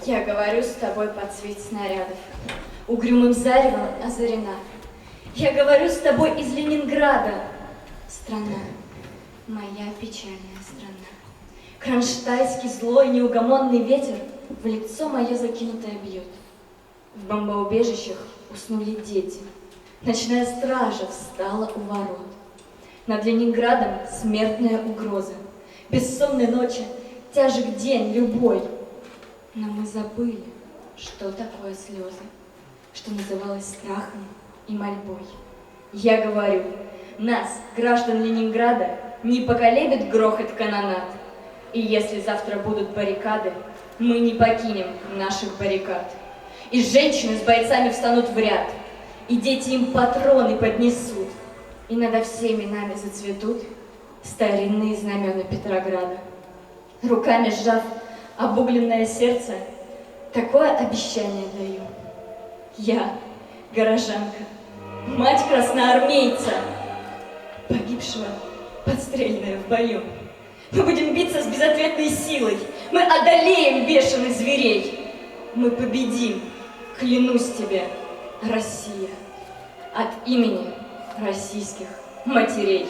Я говорю с тобой под свет снарядов, угрюмым заревом озарена. Я говорю с тобой из Ленинграда, страна, моя печальная страна. Кронштадтский злой неугомонный ветер в лицо мое закинутое бьет. В бомбоубежищах уснули дети, ночная стража встала у ворот. Над Ленинградом смертная угроза, бессонной ночи тяжек день любой. Но мы забыли, что такое слезы, что называлось страхом и мольбой. Я говорю, нас, граждан Ленинграда, не поколебит грохот канонад. И если завтра будут баррикады, мы не покинем наших баррикад. И женщины с бойцами встанут в ряд, и дети им патроны поднесут, и над всеми нами зацветут старинные знамена Петрограда. Руками сжав обугленное сердце, такое обещание даю. Я, горожанка, мать красноармейца, погибшего, подстрельная в бою. Мы будем биться с безответной силой, мы одолеем бешеных зверей. Мы победим, клянусь тебе, Россия, от имени российских матерей.